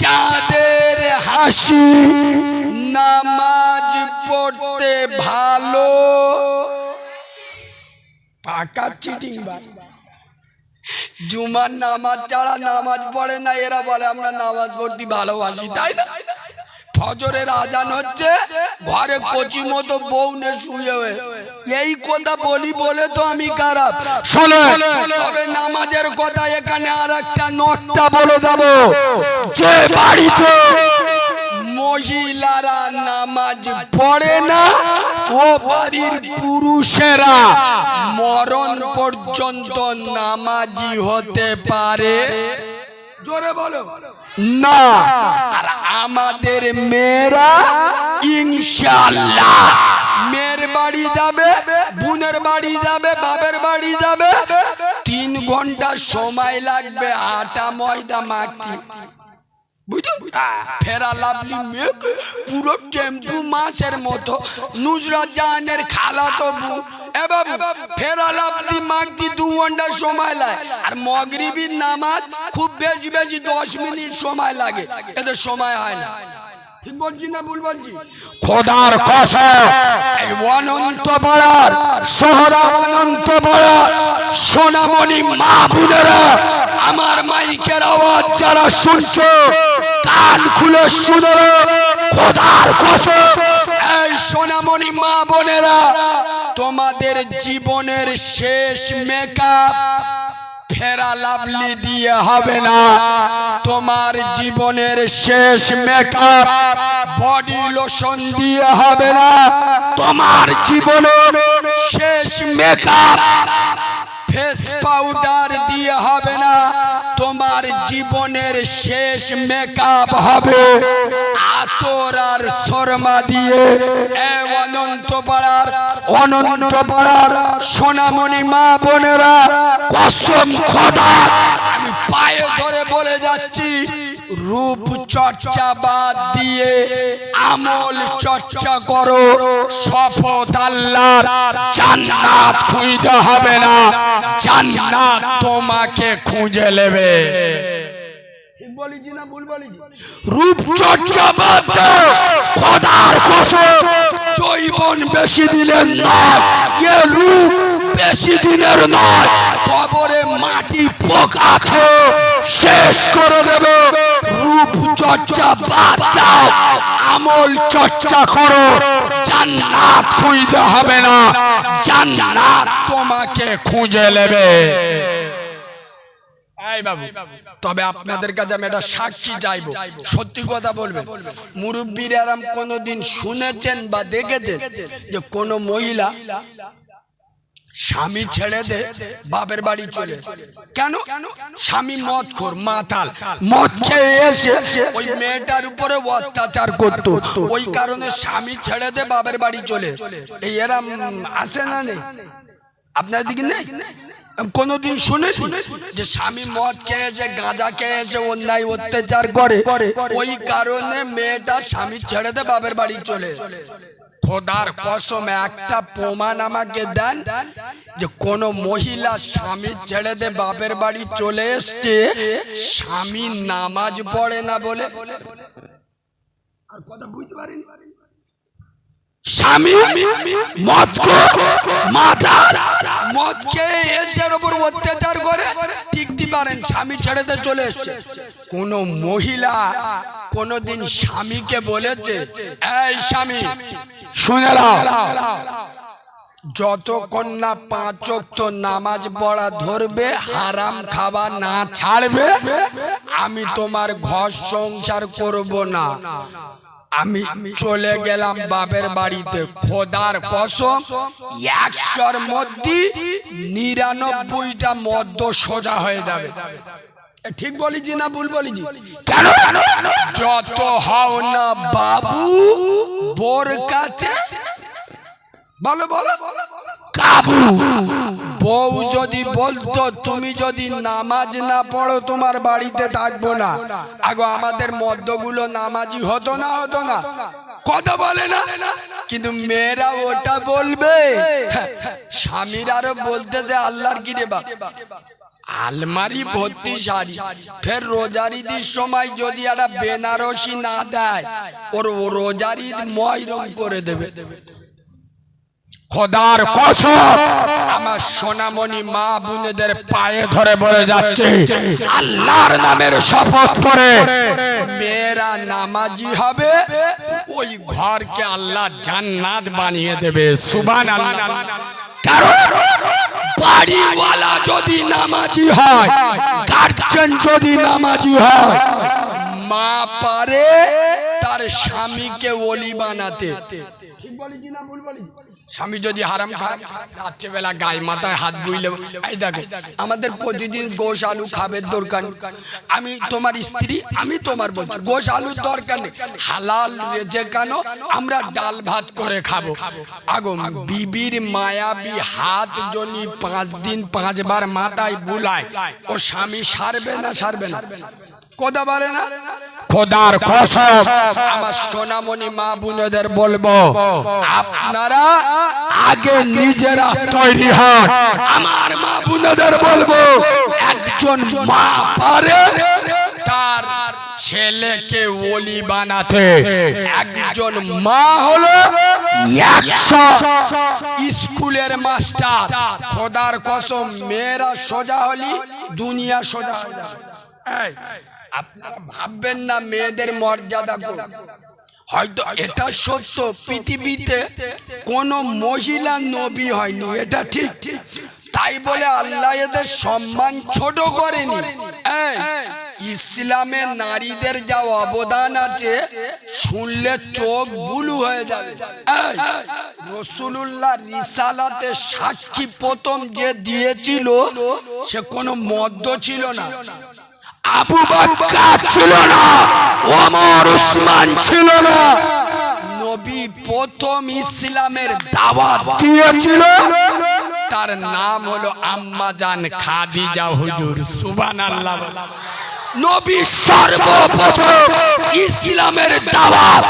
চাঁদের হাসি নামাজ পড়তে ভালো পাকা চিটিং ভাই জুমার নামাজ ছাড়া নামাজ পড়ে না এরা বলে আমরা নামাজ পড়তে ভালোবাসি তাই না ফজরের আজান হচ্ছে ঘরে কচি মতো বউ নে শুয়ে এই কথা বলি বলে তো আমি খারাপ শোনো তবে নামাজের কথা এখানে আর একটা নকটা বলে যাব যে বাড়িতে মহিলারা নামাজ পড়ে না ও বাড়ির পুরুষেরা মরণ পর্যন্ত নামাজি হতে পারে জোরে বলো না আর আমাদের মেয়েরা ইনশাআল্লাহ মেয়ের বাড়ি যাবে বোনের বাড়ি যাবে বাবার বাড়ি যাবে 3 ঘন্টা সময় লাগবে আটা ময়দা মাখতে ফেরা লাভলি মেয়ে পুরো টেম্পু মাছের মতো নুসরাত জাহানের খালা তো ফেরা লাভলি মাখতে 2 ঘন্টা সময় লাগে আর মাগরিবের নামাজ খুব বেশি 10 মিনিট সময় লাগে এদের সময় হয় না ঠিক বলছি না ভুল বলছি খোদার কসম এই অনন্ত পাড়ার শহরা অনন্ত পাড়ার সোনামণি মা বোনেরা আমার মাইকের আওয়াজ যারা শুনছো কান খুলে শুনো খোদার কসম এই সোনামণি মা বোনেরা তোমাদের জীবনের শেষ মেকআপ ফেরা লাভলি দিয়ে হবে না তোমার জীবনের শেষ মেকআপ বডি লোশন দিয়ে হবে না তোমার জীবনের শেষ মেকআপ ফেস পাউডার দিয়ে হবে না তোমার জীবনের শেষ মেকআপ হবে আতর আর শর্মা দিয়ে অনন্ত পাড়ার সোনামণি মা বোনেরা কসম খোদা আমি পায়ে ধরে বলে যাচ্ছি রূপ চর্চা বাদ দিয়ে আমল চর্চা করো শপথ আল্লাহর জান্নাত খুঁজতে হবে না জান্নাত তোমাকে খুঁজে নেবে ঠিক বলেছি না ভুল বলেছি রূপ চর্চা বাদ দাও খোদার কসম জৈবন বেশি দিনের নয় এ রূপ বেশি দিনের নয় কবরে মাটি পোকা খেয়ে শেষ করে দেবে রূপ চর্চা বাদ দাও আমল চর্চা করো জান্নাত খুঁজতে হবে না জান্নাত তোমাকে খুঁজে নেবে তবে আপনাদের কাছে আমি একটা সাক্ষী চাইবো সত্যি কথা বলবেন মুরব্বীর আরাম কোনোদিন শুনেছেন বা দেখেছেন যে কোনো মহিলা স্বামী ছেড়ে দে বাপের বাড়ি চলে কেন স্বামী মদখোর মাতাল মদ খেয়ে এসে ওই মেয়েটার উপরে অত্যাচার করতো ওই কারণে স্বামী ছেড়ে দে বাপের বাড়ি চলে এই এরাম আসে না নেই আপনার দিকে নেই কোনদিন শুনেছি যে স্বামী মদ খেয়েছে গাঁজা খেয়েছে অন্যায় অত্যাচার করে ওই কারণে মেয়েটা স্বামী ছেড়ে দে বাপের বাড়ি চলে খোদার কসম একটা প্রমাণ আমাকে দেন যে কোন মহিলা স্বামী ছেড়ে দে বাপের বাড়ি চলে এসছে স্বামী নামাজ পড়ে না বলে আর কথা বুঝতে পারেন স্বামী মদ খেয়ে এসের উপর অত্যাচার করে টিকতে পারেন স্বামী ছেড়েতে চলে এসছে কোন মহিলা কোনদিন স্বামীকে বলেছে এই স্বামী শুনে নাও যতক্ষণ না 5 ওয়াক্ত নামাজ পড়া ধরবে হারাম খাওয়া না ছাড়বে আমি তোমার ঘর সংসার করব না আমি চলে গেলাম বাপের বাড়িতে খোদার কসম 100-র মধ্যে 99টা মদ্য সোজা হয়ে যাবে ঠিক বলেছি না ভুল বলেছি কেন যত হও না বাবু বোর কাছে বলো বলো কাবু বউ যদি বলতো তুমি যদি নামাজ না পড়ো তোমার বাড়িতে থাকবো না আগো আমাদের মদ্যগুলো নামাজি হতো না কথা বলে না কিন্তু মেয়েরা ওটা বলবে স্বামীর আরো বলতেছে আল্লাহর কি রে বাপ আলমারি ভর্তি শাড়ি। ফের রোজার ঈদের সময় যদি একটা বেনারসি না দেয়, ওর রোজার ঈদ ময়রম করে দেবে। খোদার কসম আমার সোনামণি মা বোনেদের পায়ে ধরে বলে যাচ্ছে, আল্লাহর নামের শপথ করে মেয়েরা নামাজি হবে, ওই ঘরকে আল্লাহ জান্নাত বানিয়ে দেবে। সুবহানাল্লাহ। কারণ বাড়িওয়ালা যদি নামাজি হয়, গার্জেন যদি নামাজি হয়, মা পারে তার স্বামীকে ওলি বানাতে। ঠিক বলেছি না ভুল বলি? স্বামী যদি হারাম খায়, রাত্রেবেলা গায়ে মাথায় হাত বুইলে, এই দেখো আমাদের প্রতিদিন গোশ আলু খাবের দরকার। আমি তোমার স্ত্রী, আমি তোমার বলছি গোশ আলুর দরকার নেই, হালাল যেখানে আমরা ডাল ভাত করে খাবো। আগো বিবির মায়াবী হাত যদি 5 দিন 5 বার মাথায় বুলায়, ও স্বামী সারবে না? সারবে না। কথা বলে না? খোদার কসম আমার সোনামণি মা বোনেদের বলবো, আপনারা আগে নিজেরা তৈরি হন। আমার মা বোনেদের বলবো, একজন মা পারে তার ছেলেকে ওলি বানাতে, একজন মা হলো 100 স্কুলের মাস্টার। খোদার কসম, মেয়েরা সোজা হলি দুনিয়া সোজা হয়ে যাবে। এই, আপনারা ভাববেন না মেয়েদের মর্যাদা কম। হয়তো এটা সত্য, পৃথিবীতে কোনো মহিলা নবী হয়নি, এটা ঠিক। তাই বলে আল্লাহ এদের সম্মান ছোট করেনি। এই, ইসলামে নারীদের যা অবদান আছে শুনলে চোখ বুলু হয়ে যাবে। এই, রাসূলুল্লাহ রিসালাতে সাক্ষী প্রথম যে দিয়েছিল সে কোনো মদ্য ছিল না, আবু বকর ছিল না, ওমর উসমান ছিল না। নবী প্রথম ইসলামের দাওয়াত দিয়েছিল, তার নাম হলো আম্মা জান খাদিজা হুজুর। সুবহানাল্লাহ। নবী সর্বপ্রথম ইসলামের দাওয়াত,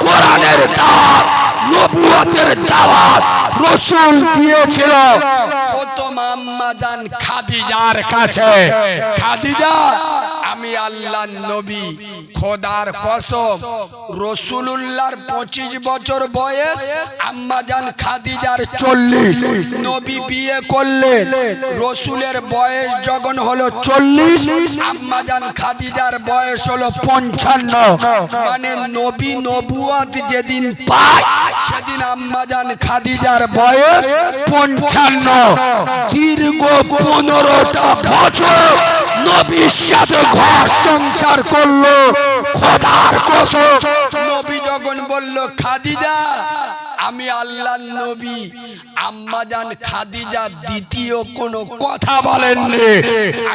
কোরআনের দাওয়াত, নবুয়তের দাওয়াত রাসূল দিয়েছিল প্রথম আম্মা জান খাদিজার কাছে। খাদিজা, আমি আল্লাহর নবী, খোদার কসম রাসূলুল্লাহর 25 বছর বয়স, আম্মা জান খাদিজার 40। নবী বিয়ে করলেন, রাসূলের বয়স যখন হলো 40, আম্মা জান খাদিজার বয়স হলো 55। মানে নবী নবুয়ত যেদিন পায় সেদিন আম্মা জান খাদিজার বয়স 55। দীর্ঘ 15টা বছর নবীর সাথে ঘর সংসার করলো। খোদার কসম, নবী যখন বলল খাদিজা আমি আল্লাহর নবী, আম্মা জান খাদিজা দ্বিতীয় কোনো কথা বলেননি।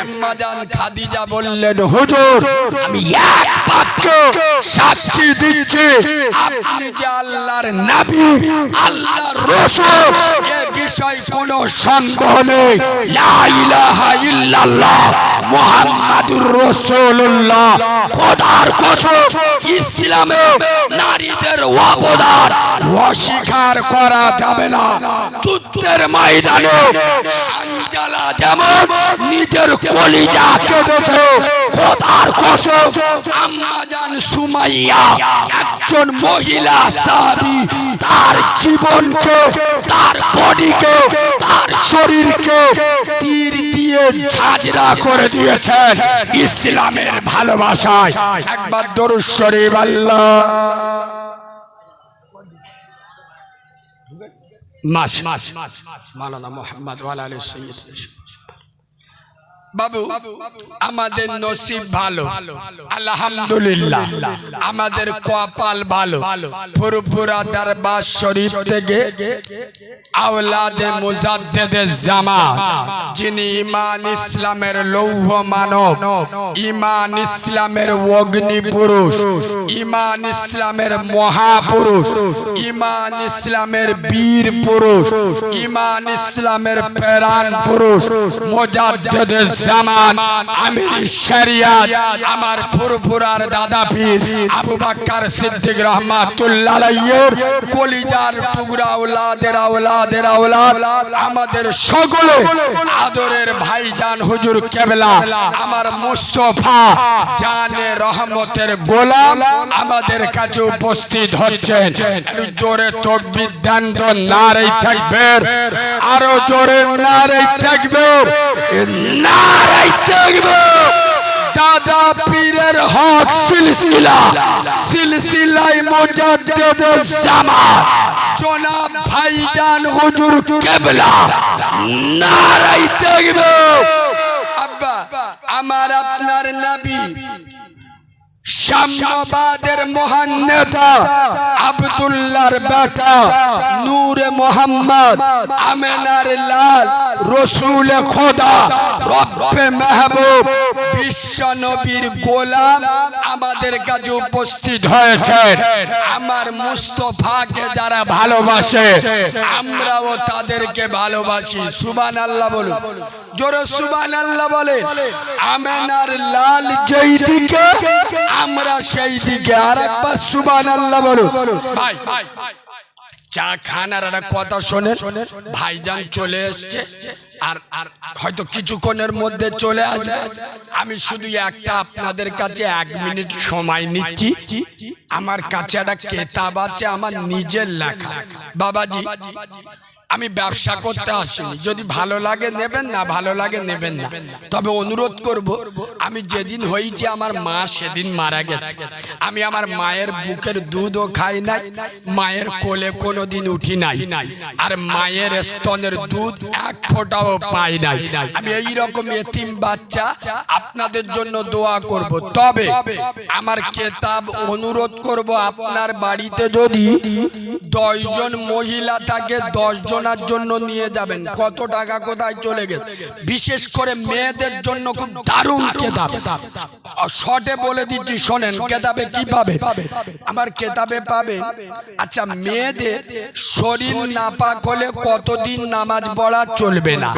আম্মা জান খাদিজা বললেন, হুজুর আমি এক বাক্য সাক্ষী দিচ্ছি, আপনি যে আল্লাহর নবী, আল্লাহর রাসূল, এ বিষয় কোনো সন্দেহ নেই। লা ইলাহা ইল্লাল্লাহ মুহাম্মাদুর রাসূলুল্লাহ। খোদার কসম, ইসলামে নারীদের অবদান অস্বীকার করা যাবে না। যুদ্ধের ময়দানে আনজালা যেমন নিজের কলিজা কেঁদেছে, খোদার কসম আম্মা জান সুমাইয়া একজন মহিলা সাহাবী তার জীবনকে, তার বডিকে, তার শরীরকে তীর দিয়ে ঝাঁঝরা করে দিয়েছেন ইসলামের ভালোবাসায়। একবার দরুদ শরীফ আল্লাহ মাওলানা মুহাম্মদ ওয়া আলা আলিহি সাইয়্যিদ। বাবু, আমাদের নসিব ভালো, আলহামদুলিল্লাহ। আমাদের কপাল ভালো, ফুরফুরা দরবার শরীফ থেকে আওলাদে মুজাদ্দেদে জামান, যিনি ঈমান ইসলামের লৌহ মানব, ঈমান ইসলামের অগ্নি পুরুষ, ঈমান ইসলামের মহাপুরুষ, ঈমান ইসলামের বীর পুরুষ, ঈমান ইসলামের প্রাণ পুরুষ মুজাদ্দেদে জামান আমির শরিয়ত আমার ফুরফুরার দাদা পীর আবু বকর সিদ্দিক রহমাতুল্লাহ আলাইহির কলিজার টুকরা আওলাদের আওলাদের আওলাদ আমাদের সকলে আদরের ভাইজান হুজুর কেবলা আমার মুস্তাফা জানে রহমতের গোলাম আমাদের কাছে উপস্থিত হচ্ছেন। একটু জোরে তাকবীর দেন তো, নারে তাকবীর, আরো জোরে নারে তাকবীর, নারে তাকবীর। দাদা পীরের হক সিলসিলা সিলসিলায় মুজাদ্দিদুল জামান জনাব ভাইজান হুজুর কেবলা, নারে তাকবীর। আব্বা আমার আপনার নবী শামবাদের মহান নেতা আব্দুল্লাহর বেটা নূরে মোহাম্মদ আমেনার লাল রসুল খোদা রব্বে মেহবুব বিশ্ব নবীর গোলাম আমাদের কাছে উপস্থিত হয়েছে। আমার মুস্তাফাকে যারা ভালোবাসে আমরাও তাদেরকে ভালোবাসি। সুবহানাল্লাহ বলুন, জোরে সুবহানাল্লাহ বলে। আমেনার লাল যেই দিকে আমরা সেই দিকে, আর একবার সুবহানাল্লাহ বলুন। ভাই চা খানার একটা কথা শোনেন, ভাইজান চলে এসছে আর হয়তো কিছুক্ষণের মধ্যে চলে আসবে। আমি শুধু একটা আপনাদের কাছে 1 মিনিট সময় নিচ্ছি। আমার কাছে একটা কিতাব আছে আমার নিজের লেখা। বাবাজি আমি ব্যবসা করতে আসিনি, যদি ভালো লাগে নেবেন, না ভালো লাগে নেবেন না। তবে অনুরোধ করব, আমি যেদিন হয়েছি আমার মা সেদিন মারা গেছে। আমি আমার মায়ের বুকের দুধও খাই নাই, মায়ের কোলে কোনোদিন উঠি নাই, আর মায়ের স্তনের দুধ 1 ফোঁটাও পাই নাই। আমি এই রকম এতিম বাচ্চা, আপনাদের জন্য দোয়া করব। তবে আমার কিতাব অনুরোধ করব, আপনার বাড়িতে যদি 10 জন মহিলা থাকে 10 জনের জন্য নিয়ে যাবেন। কত টাকা কোথায় চলে গেছে। বিশেষ করে মেয়েদের জন্য খুব দারুণ কিতাব, শর্টে বলে দিচ্ছি শোনেন। কিতাবে কি পাবে? আমার কিতাবে পাবে, আচ্ছা মেয়েদের শরীর নাপাক হলে কতদিন নামাজ পড়া চলবে না।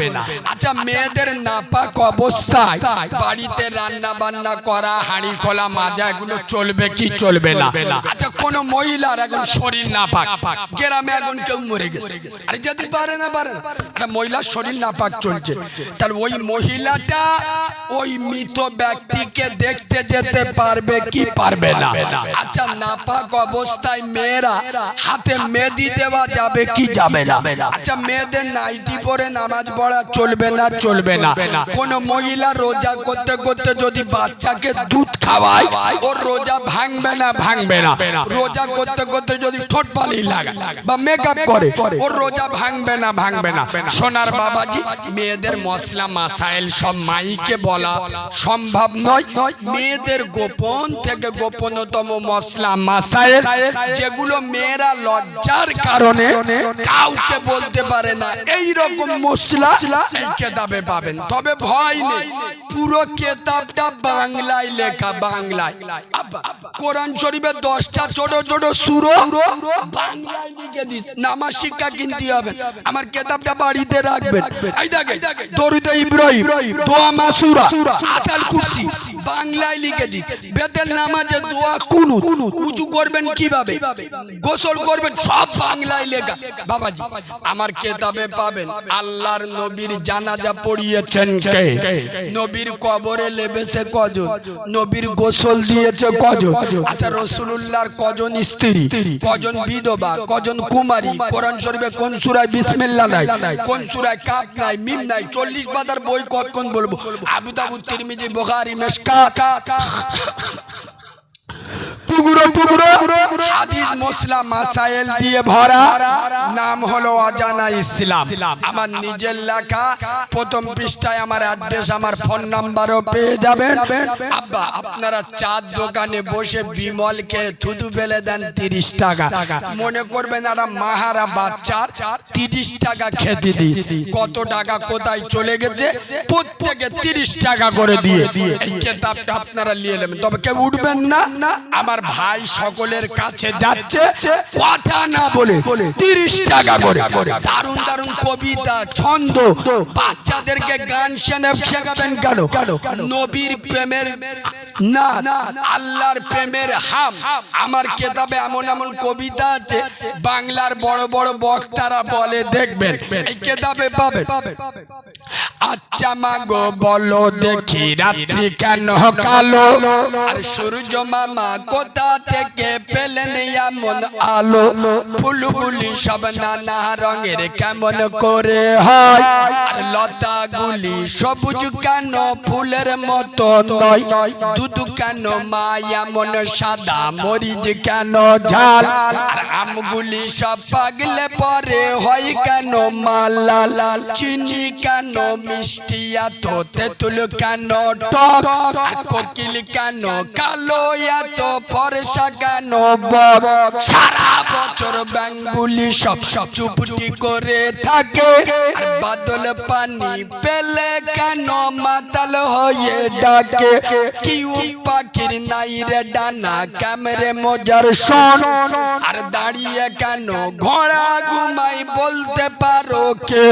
আচ্ছা মেয়েদের নাপাক অবস্থায় বাড়িতে রান্না বান্না করা, হাঁড়ি খোলা মাজা, এগুলো চলবে কি চলবে না? আচ্ছা কোন মহিলার এখন শরীর নাপাক, গ্রামে এখন কেউ মরে গেছে, আরে যদি পারে না একটা মহিলার শরীর নাপাক চলছে, তাহলে ওই মহিলাটা ওই মৃত ব্যক্তিকে দেখতে যেতে পারবে কি পারবে না? আচ্ছা নাপাক অবস্থায় মেয়েরা হাতে মেহেদি দেওয়া যাবে কি যাবে না? আচ্ছা মেয়েদের নাইটি পরে নামাজ পড়া চলবে না চলবে না? কোন মহিলা রোজা করতে করতে যদি বাচ্চাকে দুধ খাওয়ায় ওর রোজা ভাঙবে না ভাঙবে না? রোজা করতে করতে যদি ঠোঁট পালিয়ে লাগায় বা মেকআপ করে ওর রোজা ভাঙবে না ভাঙবে না? সোনার বাবাজি মেয়েদের মশলা মাসাইল সব মাইকে বলা সম্ভব নয়। মেয়েদের গোপন থেকে গোপনতম মশলা মাসাইল যেগুলো মেয়েরা লজ্জার কারণে কাউকে বলতে পারে না, এই রকম মশলা এই কিতাবে পাবেন। তবে ভয় নেই, পুরো কিতাবটা বাংলায় লেখা, বাংলায়। কোরআন শরীফের 10টা ছোট ছোট সূরা বাংলায় লিখে দিস। নামাজ শিক্ষা কিনতে হবে, আমার কিতাবটা বাড়িতে রাখবেন। এই দেখেন দরুদ ইব্রাহিম, দোয়া মাসুরা, আতাল কুরসি বাংলায় লিখে দিস। বেতের নামাজে দোয়া কুনুত, উযু করবেন কিভাবে, গোসল করবেন, সব বাংলায় লেখা। বাবাজি আমার কিতাবে পাবেন আল্লাহর নবীর জানাজা পড়িয়েছেন কে, নবীর কবরে লেবেছে কজন, নবীর গোসল দিয়েছে কজন, আচ্ছা রাসূলুল্লাহর কজন স্ত্রী, কজন বিধবা, কজন কুমারী, কোরআন শরীফে কোন সূরায় বিসমিল্লাহ নাই, কোন সূরায় কাফ নাই, মিম নাই, 40 পাতার বই কতক্ষণ বলবো। আবু দাউদ, তিরমিজি, বুখারী, মিশকাত, টুকরো টুকরো হাদিস মশলা মাসাইল দিয়ে ভরা, নাম হলো অজানা ইসলাম। আমার নিজের লেখা, প্রথম পৃষ্ঠায় আমার অ্যাড্রেস, আমার ফোন নাম্বারও পেয়ে যাবেন। আব্বা আপনারা চার দোকানে বসে বিমল খেয়ে থুতু ফেলে দেন 30 টাকা, মনে করবেন একটা মাহারা বাচ্চার 30 টাকা খেতে দিস, কত টাকা কোথায় চলে গেছে, প্রত্যেকে 30 টাকা করে দিয়ে এই কিতাবটা আপনারা নিয়ে নেবেন। তবে কেউ উঠবেন না, আমার ভাই সকলের কাছে যাচ্ছে কথা না বলে 30 টাকা করে দারুণ দারুণ কবিতা ছন্দ বাচ্চাদেরকে গান শেখাবেন কেন নবীর প্রেমের না আল্লাহর প্রেমের হাম আমার কেতাবে এমন এমন কবিতা আছে বাংলার বড় বড় বক্তারা বলে দেখবেন এই কেতাবে পাবেন আচ্ছা মাগো বলো দেখি রাত্রি কেন কালো আর সূর্য মামা কোথা থেকে পেলেন এমন আলো ফুলগুলি সব নানা রঙের কেমন করে হয় আর লতাগুলি সবুজ কেন ফুলের মতো নয় দুধ কেন মা এমন সাদা মরিচ কেন ঝাল আর আমগুলি সব পাগলে পরে হয় কেন মা লাল চিনি কেন মিষ্টি এত তেঁতুল কেন টক আর কোকিল কেন কালো এত ফর্সা কেন বক সারা বছর ব্যাঙগুলি সব চুপটি করে থাকে আর বাদল পানি পেলে কেন মাতাল হয়ে ডাকে কি পাখির নাই রে ডানা ক্যামেরে মজার শোন আর দাঁড়িয়ে কেন ঘোড়া ঘুমাই বলতে পারো কে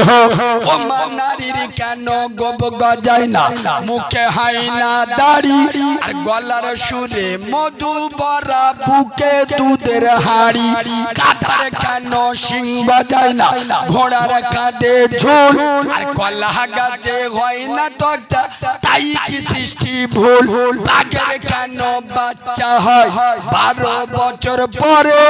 ও মা নারীর কেন গোব গজায় না মুখে হাই না দাড়ি আর গলার সুরে মধু ভরা বুকে দুধের হাড়ি কাঁধার কেন শিং বাজায় না ঘোড়ার কাঁধে ঝোল আর কলা গাছে হয় না তক্তা তাই কি সৃষ্টি ভুল বাঘের কেন বাচ্চা হয় 12 বছর পরে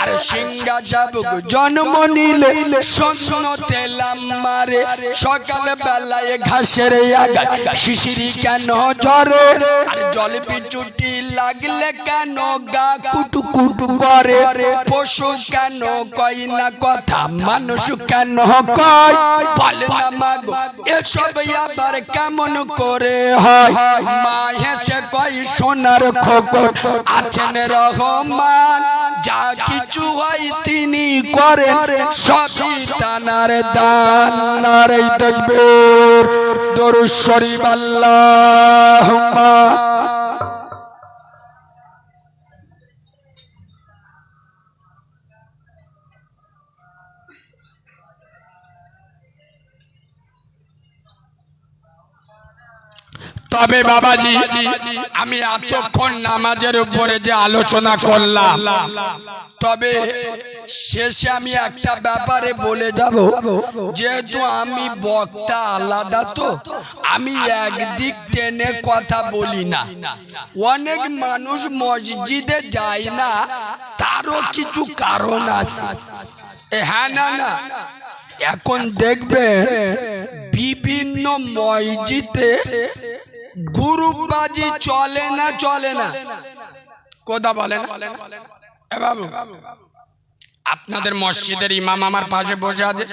আর সিংহা শাবক জন্ম নিলে শূন্যতে লাম মারে সকাল বেলায় ঘাসের আগায় শিশিরি কেন ঝরে আর জল বিচুটি লাগলে কেন গা কুটু কুটু করে পশু কেন কয় না কথা মানুষ কেন কয় বলে না মাগো এসব আবার কেমন করে হয় মা হেসে কয় সোনার খোকন আছেন রহমান যা কিছু হয় তিনি করেন সবই টানার দান নারে তাকবীর দরুদ শরীফ আল্লাহুম্মা তবে বাবাজি আমি এতক্ষণ নামাজের উপরে যে আলোচনা করলাম তবে শেষে আমি একটা ব্যাপারে বলে যাব যেহেতু আমি বক্তা আলাদা তো আমি একদিক টেনে কথা বলি না অনেক মানুষ মসজিদে যায় না তারও কিছু কারণ আছে হ্যাঁ না এখন দেখবে বিভিন্ন মসজিদে গ্রুপবাজি চলে না কথা বলে না এ বাবু আপনাদের মসজিদের ইমাম আমার পাশে বসে আছে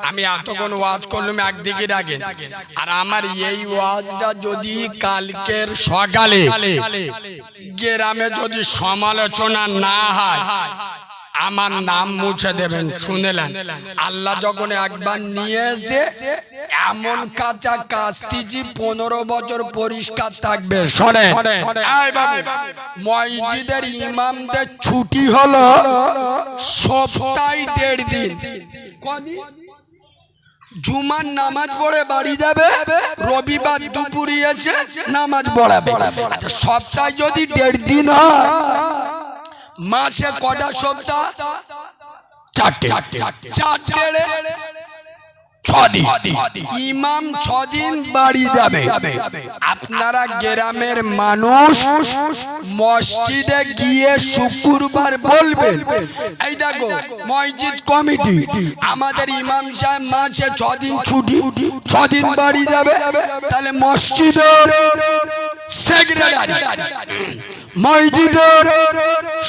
আমি এতক্ষণ ওয়াজ করলাম একদিকে রাখেন আর আমার এই ওয়াজটা যদি কালকের সকালে গ্রামে যদি সমালোচনা না হয় আমার নাম মুছে দেবেন শুনেলেন আল্লাহ যখন একবার নিয়ে এসে এমন কাঁচা কাস্তিজি 15 বছর পরিষ্কার থাকবে শোনে মসজিদের ইমামদের ছুটি হলো সপ্তাহে 1.5 দিন কদিন জুমার নামাজ পড়ে বাড়ি যাবে রবিবার দুপুরে এসে নামাজ পড়াবে আচ্ছা সপ্তাহে যদি 1.5 দিন হয় মাসে কটা সপ্তাহ 4টে 6 দিন ইমাম 6 দিন বাড়ি যাবে আপনারা গ্রামের মানুষ মসজিদে গিয়ে শুক্রবার বলবেন এই দেখো মসজিদ কমিটি আমাদের ইমাম সাহেব মাসে 6 দিন ছুটি 6 দিন বাড়ি যাবে তাহলে মসজিদের সেক্রেটারি মসজিদের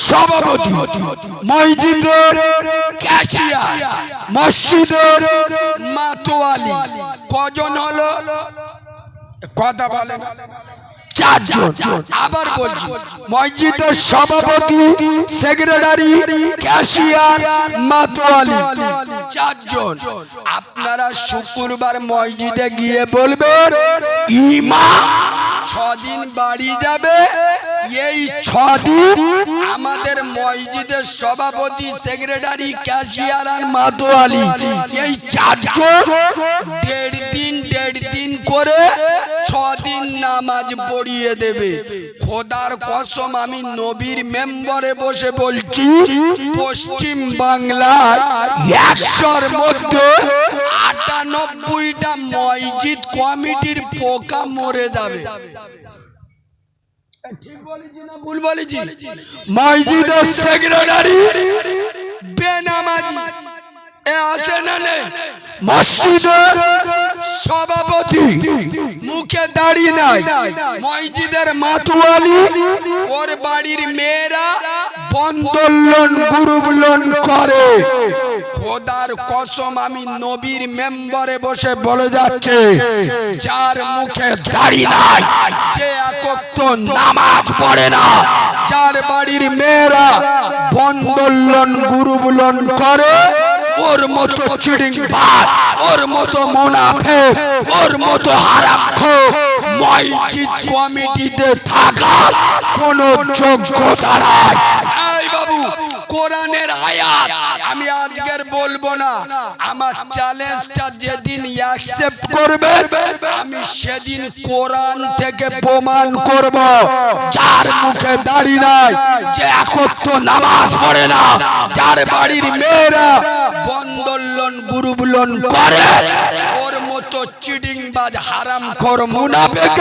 সভাপতি মসজিদের ক্যাশিয়ার মসজিদের মাতোয়ালি কজন হলো কথা বলেন 4 জন আবার বলছি মসজিদের সভাপতি সেক্রেটারি ক্যাশিয়ার মাতোয়ালি 4 জন আপনারা শুক্রবার মসজিদে গিয়ে বলবেন ইমাম 6 দিন বাড়ি যাবে এই 6 দিন আমাদের মসজিদের সভাপতি, সেক্রেটারি, ক্যাশিয়ার আর মাতোয়ালি এই 4 জন দেড় দিন করে 6 দিন নামাজ পড়িয়ে দেবে। খোদার কসম আমি নবীর মেম্বারে বসে বলছি, পশ্চিম বাংলায় 100-র মধ্যে 98টা মসজিদ কমিটির পোকা মরে যাবে। ঠিক বলেছি না ভুল বলেছি? মসজিদের সেক্রেটারি বেনামাজি আছে না নেই? মসজিদের সভাপতি মুখে দাড়ি নাই, মসজিদের মাতোয়ালি ওর বাড়ির মেয়েরা বন্দোলন গুরুবলন করে। খোদার কসম আমি নবীর মেম্বারে বসে বলে যাচ্ছে, যার মুখে দাড়ি নাই, যে এক ওয়াক্ত নামাজ পড়ে না, যার বাড়ির মেয়েরা বন্দোলন গুরুবলন করে, ওর মতো চিড়িংবাজ, ওর মতো মুনাফিক, ওর মতো হারামখোর মসজিদ কমিটিতে থাকার কোনো যোগ্যতা নাই। এই বাবু, কোরআনের আয়াত আমি আজকের বলবো না, আমার চ্যালেঞ্জটা যেদিন অ্যাকসেপ্ট করবে আমি সেদিন কোরআন থেকে প্রমাণ করব, যার মুখে দাড়ি নাই, যে এক ওয়াক্ত নামাজ পড়ে না, যার বাড়ির মেয়েরা বন্দোলন গুরুবলন করে, ওর মতো চিটিংবাজ হারামখোর মুনাফিক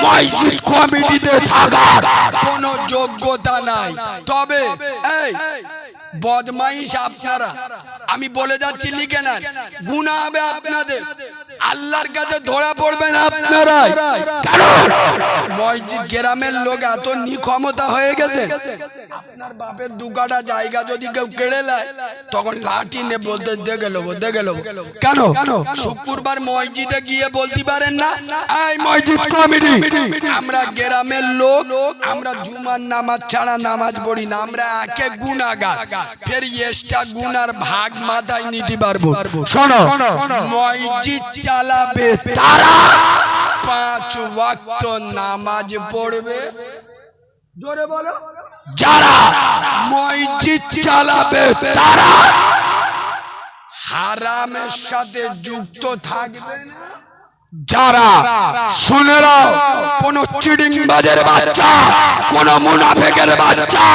মসজিদ কমিটিতে থাকার কোনো যোগ্যতা নাই। তবে এই বদমাইশ আপনারা, আমি বলে যাচ্ছি লিখে নেন, গুনাহ হবে আপনাদের, আল্লাহর কাছে ধরা পড়বেন আপনারা। কারণ মসজিদ গ্রামের লোক এত নিক্ষমতা হয়ে গেছে, আপনার বাপের 2 কাঠা জায়গা যদি কেউ কেড়ে নেয় তখন লাঠি নিয়ে বলতে দেখে নেবো। কেন শুক্রবার মসজিদে গিয়ে বলতে পারেন না, এই মসজিদ কমিটি আমরা গ্রামের লোক, আমরা জুমার নামাজ ছাড়া নামাজ পড়ি না, আমরা একে গুনাহগার, ফের এক্সট্রা গুনার ভাগ মাথায় নিতে পারবো। শোনো, মসজিদ চালাবে তারা 5 ওয়াক্ত নামাজ পড়বে, জোরে বলো, যারা মসজিদ চালাবে তারা হারামের সাথে যুক্ত থাকবে না। যারা শুনে নাও, কোন চিটিংবাজের বাচ্চা, কোন মুনাফিকের বাচ্চা,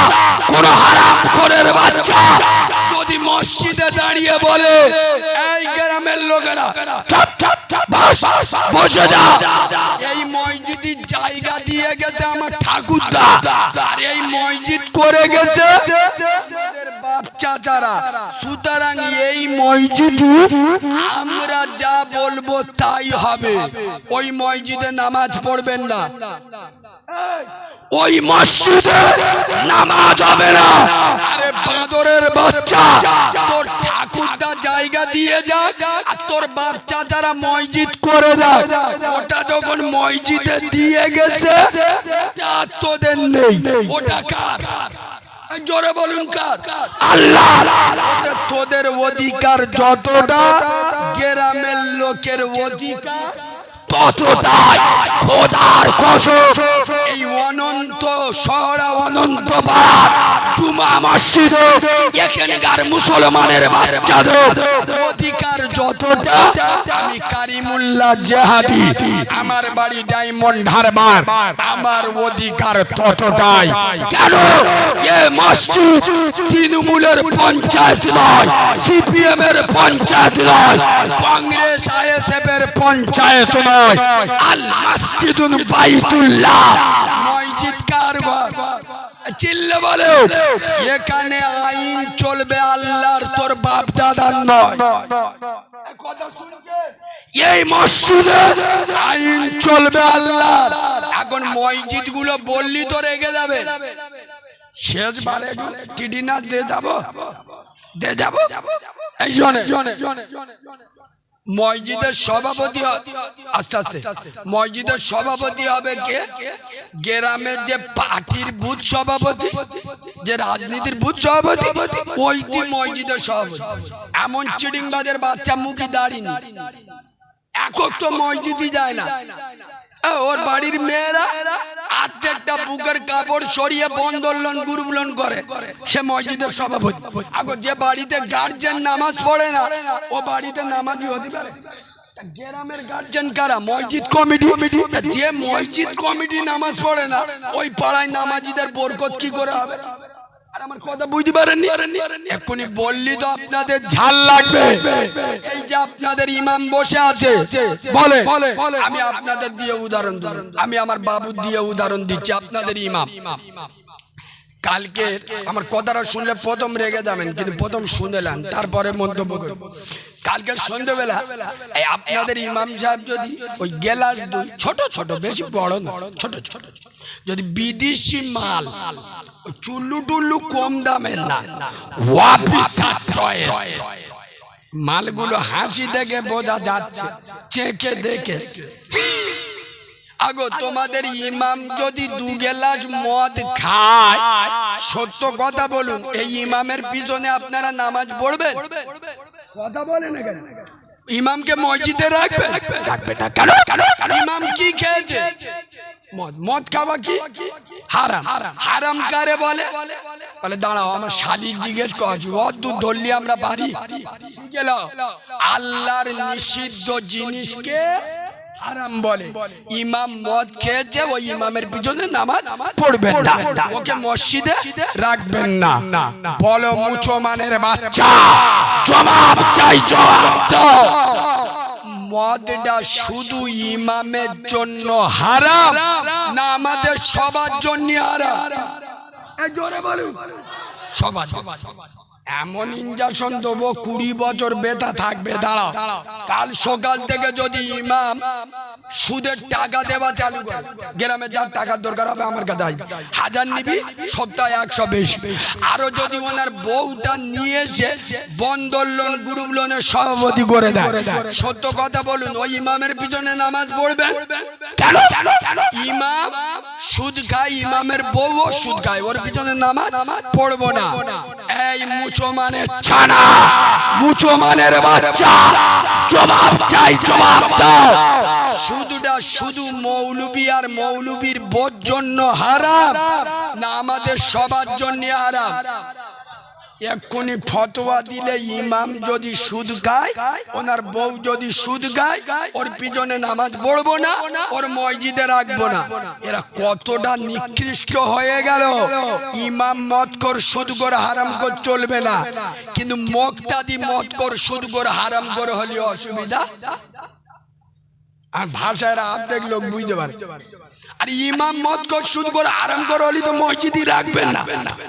কোন হারামখোরের বাচ্চা যদি মসজিদে দাঁড়িয়ে বলে, এই গ্রামের লোকেরা বসে যা, এই মসজিদের জায়গা দিয়ে গেছে আমার ঠাকুরদা, আর এই মসজিদ করে গেছে বাপ চাচারা, সুতরাং এই মসজিদ আমরা যা বলবো তাই হবে। ওই মসজিদে নামাজ পড়বেন না, ওই মসজিদে নামাজ হবে না। আরে বাঁদরের বাচ্চা, তোর ঠাকুরদা জায়গা দিয়ে যাক আর তোর বাপ চাচারা মসজিদ করে যাক, ওটা যখন মসজিদে দিয়ে গেছে তা তোদের নেই, ওটা কার? জোরে বলুন কার? আল্লাহ। তোদের অধিকার যতটা, গ্রামের লোকের অধিকার ততটাই। খোদার কসম এই অনন্ত শহরা অনন্ত পাড়ার জুমা মসজিদে এখানকার মুসলমানের বাচ্চাদের অধিকার যতটা, আমি কারিমুল্লাহ জাহাদি, আমার বাড়ি ডায়মন্ড হারবার, আমার অধিকার ততটাই। কেন? এ মসজিদ তৃণমূলের পঞ্চায়েত নয়, সিপিএম এর পঞ্চায়েত নয়, কংগ্রেস আইএসএফ এর পঞ্চায়েত নয়, আল মসজিদুন বাইতুল্লাহ। মসজিদ কার ঘর? চিল্লে বলো, এখানে আইন চলবে আল্লাহর, তোর বাপ দাদার নয়। কথা শুনছেন? এই মসজিদে আইন চলবে আল্লাহর। এখন মসজিদ গুলো বললি তো রেগে যাবে, শেষবারে টিডিনা দিয়ে যাবো, এই শোনে, মসজিদের সভাপতি, আস্তে আস্তে, মসজিদের সভাপতি হবে কে? গ্রামের যে পার্টির বুথ সভাপতি, যে রাজনীতির বুথ সভাপতি, ওইটি মসজিদের সভাপতি। এমন চিটিংবাজের বাচ্চা মুখে দাঁড়িয়ে একক তো মসজিদই যায় না, ওর বাড়ির মেয়েরা অর্ধেক একটা বুকের কাপড় সরিয়ে বন্দোলন গুরুবলন করে, সে মসজিদের সভাপতি। আগো যে বাড়িতে গার্জেন নামাজ পড়ে না, ও বাড়িতে নামাজি হতে পারে? গ্রামের গার্জেন কারা? মসজিদ কমিটি। যে মসজিদ কমিটি নামাজ পড়ে না, ওই পাড়ায় নামাজিদের বরকত কি করে হবে? আর আমার কথা বুঝতে পারেননি? এক্ষুনি বললি তো আপনাদের ঝাল লাগবে। এই যে আপনাদের ইমাম বসে আছে, বলে আমি আপনাদের দিয়ে উদাহরণ দিই, আমি আমার বাবু দিয়ে উদাহরণ দিচ্ছি। আপনাদের ইমাম কালকে আমার কথাটা শুনলে প্রথম রেগে যাবেন, কিন্তু প্রথম শুনলেন তারপরে মন্তব্য করবেন। কালকে সন্ধ্যেবেলা আপনাদের ইমাম সাহেব যদি ওই গেলাস দুই ছোট ছোট, বেশি বড় না, ছোট ছোট, যদি বিদেশি মাল, চুল্লু টুল্লু কম দামের না, মালগুলো হাসি দেখে বোঝা যাচ্ছে, চেকে দেখে। আগো তোমাদের ইমাম যদি 2 গ্লাস মদ খায়, সত্য কথা বলুন, এই ইমামের পিছনে আপনারা নামাজ পড়বেন? কথা বলে না কেন? ইমামকে মসজিদে রাখবে? রাখবে না কেন? ইমাম কি খেয়েছে? মদ। মদ খাওয়া কি হারাম? হারাম কারে বলে? বলে দাঁড়াও, আমার শালিক জিজ্ঞেস করছি, অদ্ভুত ধরলি আমরা পারি গেল। আল্লাহর নিষিদ্ধ জিনিসকে হারাম বলে। ইমাম মদ খেয়েছে, ওই ইমামের পিছনে নামাজ পড়বেন না, ওকে মসজিদে রাখবেন না। বলো মুসলমানের বাচ্চা, জবাব চাই, জবাব দাও। মদটা শুধু ইমামের জন্য হারাম না আমাদের সবার জন্য হারাম? জোরে বলুন। সবার। এমন ইনজেকশন দেবো 20 বছর বেতা থাকবে। দাঁড়াও, কাল সকাল থেকে যদি ইমাম সুদের টাকা দেওয়া চালু করে, গ্রামে যার টাকার দরকার হবে আমার কাছে 1000 নিবি, সপ্তাহে 100 বেশি। আরো যদি ওনার বউটা নিয়ে এসে বন্ধন লোন গ্রুপ লোনের সভাপতি করে দেয়, সত্য কথা বলুন, ওই ইমামের পিছনে নামাজ পড়বেন কেন? ইমাম সুদ খায়, ইমামের বউও সুদ খায়, ওর পিছনে নামাজ পড়বো না। এই মুসলমানের ছানা, মুসলমানের বাচ্চা, জবাব চাই, জবাব দাও। সুদটা শুধু মৌলবি আর মৌলবির বোর জন্য হারাম না আমাদের সবার জন্য হারাম? এক্ষুনি ফতোয়া দিলে ইমাম যদি সুদ খায়, ওনার বউ যদি সুদ খায়, ওর পিছনে নামাজ পড়বো না, ওর মসজিদে রাখবো না। এরা কতটা নিকৃষ্ট হয়ে গেল। ইমাম মদখোর সুদখোর হারামখোর চলবে না, কিন্তু মুক্তাদি মদখোর সুদখোর হারামখোর হলে অসুবিধা। আর ভাষায় অর্ধেক লোক বুঝতে পারে। আর ইমাম মদখোর সুদখোর হারামখোর হলে তো মসজিদই রাখবেন না,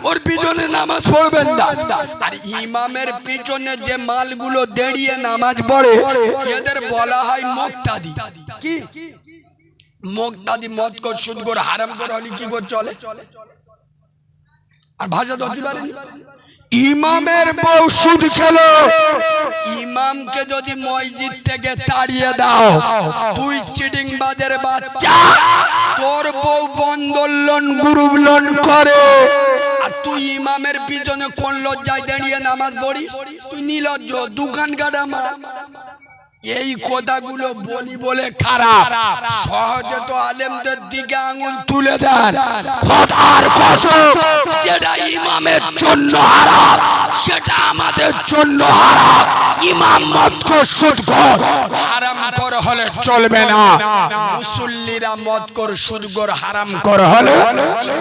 ওর পিছনে নামাজ পড়বেন না। আর ইমামের পিছনে যে মালগুলো দাঁড়িয়ে নামাজ পড়ে, এদের বলা হয় মুক্তাদি। কি মুক্তাদি? মদখোর সুদখোর হারামখোর হলে কি করে চলে? আর ভাষা ধরতে পারেন। ইমামের বউ সুদ খেলো, ইমামকে যদি মসজিদ থেকে তাড়িয়ে দাও, তুই চিটিং বাজের বাচ্চা, তোর বউ বন্ধন লোন গ্রুপ লোন করে, আর তুই ইমামের পিছনে কোন লজ্জায় দাঁড়িয়ে নামাজ পড়িস? তুই নির্লজ্জ, দোকান কাটা মারা। এই কথাগুলো বলি বলে খারাপ, সহজে তো আলেমদের দিকে আঙুল তুলে দেন। খোদার কসম, যেটা ইমামের জন্য হারাম সেটা আমাদের জন্য হারাম। ইমাম মদখোর সুদখোর হারামখোর হলে চলবে না। মুসল্লিরা মদখোর সুদখোর হারামখোর হলে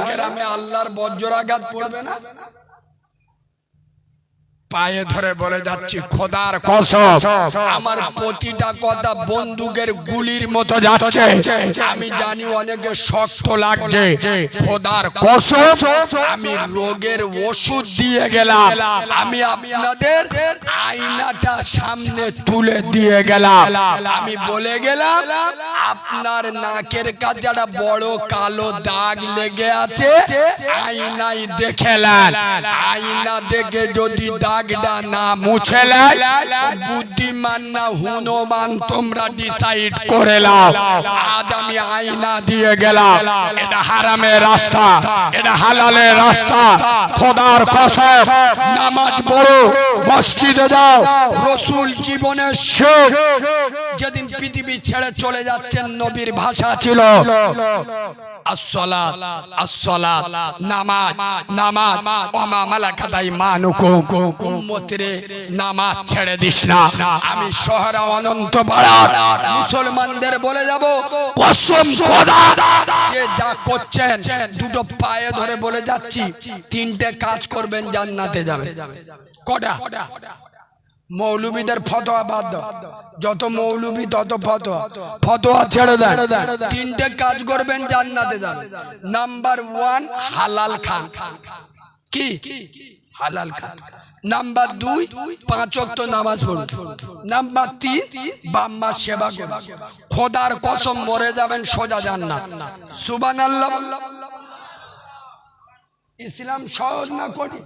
গ্রামে আল্লাহর বজ্রাঘাত পড়বে না। পায়ে ধরে বলে যাচ্ছি, খোদার কসম, আমার প্রতিটা কথা বন্দুকের গুলির মতো যাচ্ছে। আমি জানি অনেকে শক্ত লাগছে, খোদার কসম আমি রোগের ওষুধ দিয়ে গেলাম। আমি আপনাদের আয়নাটা সামনে তুলে দিয়ে গেলাম। আমি বলে গেলাম, আপনার নাকের কাছে একটা বড় কালো দাগ লেগে আছে, আয়নায় দেখেলেন। আয়না দেখে যদি দাগটা না মুছে নেয়, বুদ্ধিমান না হুনমান তোমরা ডিসাইড করে নাও। আজ আমি আয়না দিয়ে গেলাম, এটা হারামের রাস্তা, এটা হালালের রাস্তা। খোদার কসম, নামাজ পড়ো, মসজিদে যাও। রাসূল জীবনের শেষ যেদিন পৃথিবী ছেড়ে চলে যাচ্ছেন, নবীর ভাষা ছিল, আসসালাত আসসালাত, নামাজ নামাজ, ওমা মালাকাত আইমানুকুম, উম্মতরে নামাজ ছেড়ে দিস না। আমি শহরে অনন্ত পাড়ার মুসলমানদের বলে যাব, কসম খোদা, যে যা করছেন দুটো পায়ে ধরে বলে যাচ্ছি, তিনটে কাজ করবেন, জান্নাতে যাবে। কটা? মৌলবীদের ফতোয়া বাদ দাও, যত মৌলবী তত ফতোয়া, ফতোয়া ছেড়ে দেন। তিনটে কাজ করবেন, জান্নাতে যাবে। নাম্বার 1, হালাল খান। কি? হালাল খান। নাম্বার 2, 5 ওয়াক্ত নামাজ পড়ুন। নাম্বার 3, বাম্মার সেবা করুন। খোদার কসম মরে যাবেন সোজা জান্নাত। সুবহানাল্লাহ। ইসলাম সহজ না কঠিন?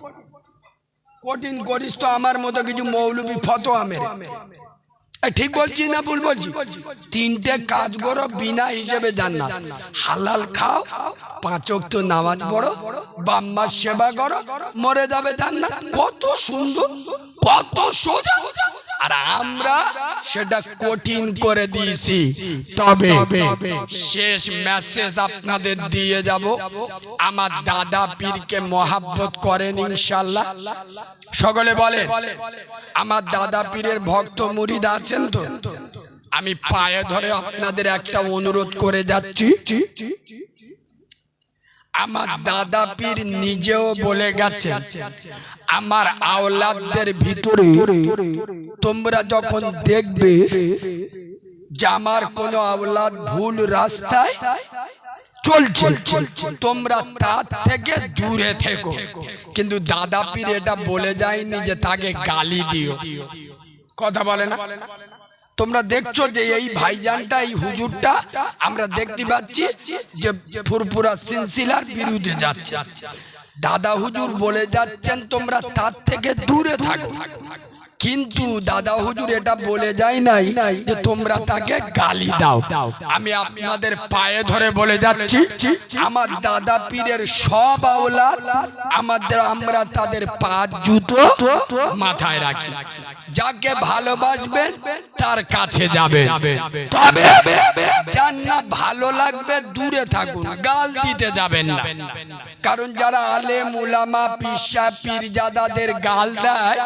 কঠিন করিস তো আমার মতো কিছু মৌলবী ফতোয়া মেরে। ঠিক বলছি না ভুল বলছি? তিনটে কাজ করো, বিনা হিসেবে জান্নাত। হালাল খাও, 5 ওয়াক্ত নামাজ পড়ো, বাম্মার সেবা করো, মরে যাবে জান্নাত। কত সুন্দর, কত সোজা। আর আমরা সেটা কঠিন করে দিয়েছি। তবে শেষ মেসেজ আপনাদের দিয়ে যাব, আমার দাদা পীরকে মহাব্বত করেন ইনশাআল্লাহ? সকলে বলেন। আমার দাদা পীরের ভক্ত মুরিদ আছেন তো? আমি পায়ে ধরে আপনাদের একটা অনুরোধ করে যাচ্ছি। আমার দাদা পীর নিজেও বলে গেছে, আমার আওলাদদের ভিতরে তোমরা যখন দেখবে যে আমার কোন আওলাদ ভুল রাস্তায় চলছে, তোমরা তার থেকে দূরে থেকো। কিন্তু দাদা পীর এটা বলে যায়নি যে তাকে গালি দিও। কথা বলে না? তোমরা দেখছো যে এই ভাইজানটা, এই হুজুরটা আমরা দেখতে পাচ্ছি যে ফুরফুরা সিলসিলার বিরুদ্ধে যাচ্ছে। দাদা হুজুর বলে যাচ্ছেন তোমরা তার থেকে দূরে থাকো, কিন্তু দাদা হুজুর এটা বলে যায় নাই যে তোমরা তাকে গালি দাও। আমি আপনাদের পায়ে ধরে বলে যাচ্ছি, আমার দাদা পীরের সব আওলাদ আমরা তাদের পা জুতো মাথায় রাখি। যাকে ভালোবাসবেন তার কাছে যাবেন, তবে যার না ভালো লাগবে দূরে থাকুন, গাল দিতে যাবেন না। কারণ যারা আলেম উলামা পিসা পীরজাদাদের গাল দেয়,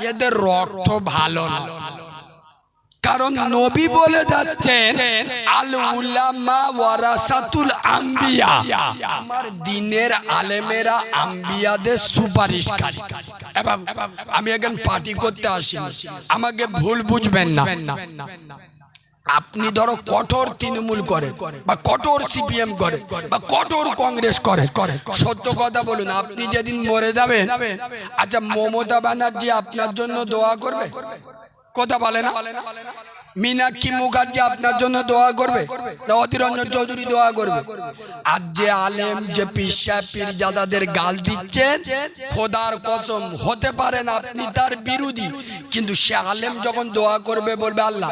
এদের রক্ত ভালো না। কারণ নবী বলে যাচ্ছেন, আল উলামা ওয়ারাসাতুল আম্বিয়া, আমার দ্বীনের আলেমেরা আম্বিয়াদের সুপারিশকারী। আমি এখন পার্টি করতে আসি, আমাকে ভুল বুঝবেন না। আপনি ধরো কঠোর তৃণমূল করে বা কঠোর সিপিএম করে বা কঠোর কংগ্রেস করে, সত্য কথা বলুন, আপনি যেদিন মরে যাবেন, আচ্ছা মমতা ব্যানার্জি আপনার জন্য দোয়া করবে? কথা বলে না? মীনাক্ষী মুখার্জি আপনার জন্য দোয়া করবে? অধীর রঞ্জন চৌধুরী দোয়া করবে? আর যে আলেম, যে পিসা পীরজাদাদের গাল দিচ্ছেন, খোদার কসম হতে পারেন আপনি তার বিরোধী, কিন্তু সে আলেম যখন দোয়া করবে, বলবে আল্লাহ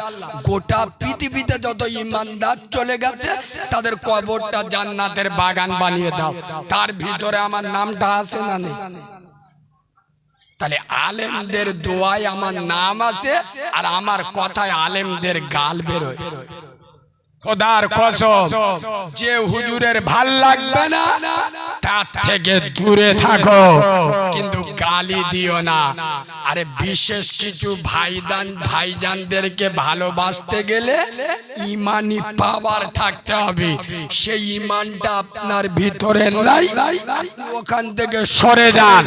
গোটা পৃথিবীতে যত ইমানদার চলে গেছে তাদের কবরটা জান্নাতের বাগান বানিয়ে দাও। তার ভিতরে আমার নামটা আছে না নেই? তাহলে আলেমদের দোয়ায় আমার নাম আছে, আর আমার কথায় আলেমদের গাল বেরোয়। খোদার কসম, যে হুজুরের ভাল লাগবে না তার থেকে দূরে থাকো, কিন্তু গালি দিও না। আরে বিশেষ কিছু ভাইজানদেরকে ভালোবাসতে গেলে ইমানি পাওয়ার থাকতে হবে। সেই ইমানটা আপনার ভিতরে নাই, ওখান থেকে সরে যান।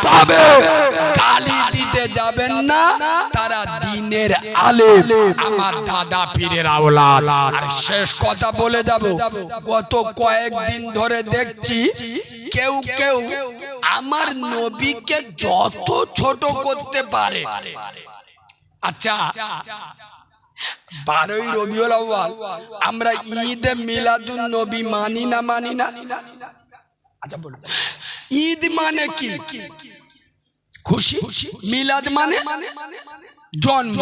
তবে গালি দিতে যাবেন না, তারা দ্বীনের আলেম, আমার দাদা পীরের আওলাদ। আর শেষ কথা বলে যাব, গত কয়েকদিন ধরে দেখছি কেউ কেউ আমার নবীকে যত ছোট করতে পারে। আচ্ছা, 12ই রবিউল আউয়াল আমরা ঈদে মিলাদুন নবী মানি না? মানি না? আচ্ছা বলুন, ঈদ মানে কি? খুশি। মিলাদ মানে জন্ম,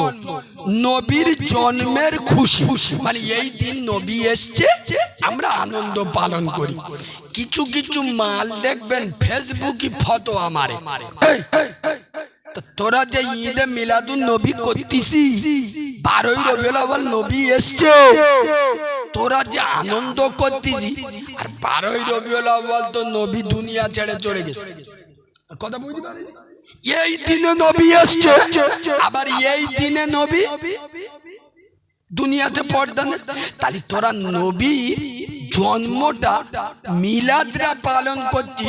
নবীর জন্মের খুশি, মানে এই দিন নবী এসছে, আমরা আনন্দ পালন করি। কিছু কিছু মাল দেখবেন ফেসবুকে ফতোয়া মারে, তোরা যে ঈদে মিলাদুন নবী করতিস, 12ই রবিউল আউয়াল নবী এসছে, তোরা যে আনন্দ করতেছি আর 12ই রবিউল আউয়াল তো নবী দুনিয়া ছেড়ে চলে গেছে, কথা বুঝতে পারিস? এই দিনে নবী এসছে, আবার এই দিনে নবী দুনিয়াতে পর্দা নেই। তাহলে তোরা নবী জন্মটা মিলাদরা পালন করছি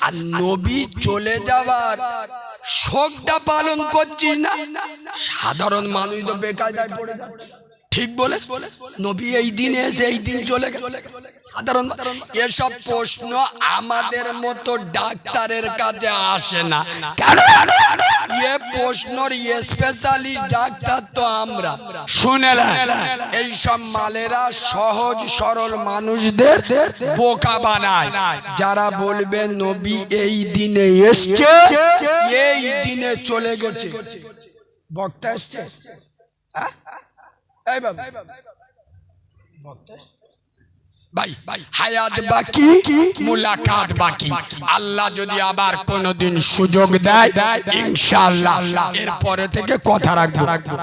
আর নবী চলে যাওয়ার শোকটা পালন করছিস না। সাধারণ মানুষ তো বেকায়দায় পড়ে যাচ্ছে। ঠিক বলে নবী এই দিনে এসে এই দিন চলে গেছে। সাধারণ এসব প্রশ্ন আমাদের মতো ডাক্তারের কাছে আসে না। কেন? এ প্রশ্নর স্পেশালিস্ট ডাক্তার তো আমরা। শুনেলেন, এইসব মালেরা সহজ সরল মানুষদের বোকা বানায়। যারা বলবে নবী এই দিনে এসছে, এই দিনে চলে গেছে, বক্তা এসছে, এই বাবা বক্তা ভাই, হায়াত বাকি, মুলাকাত বাকি। আল্লাহ যদি আবার কোনদিন সুযোগ দেয় ইনশাআল্লাহ এরপরে থেকে কথা রাখবো।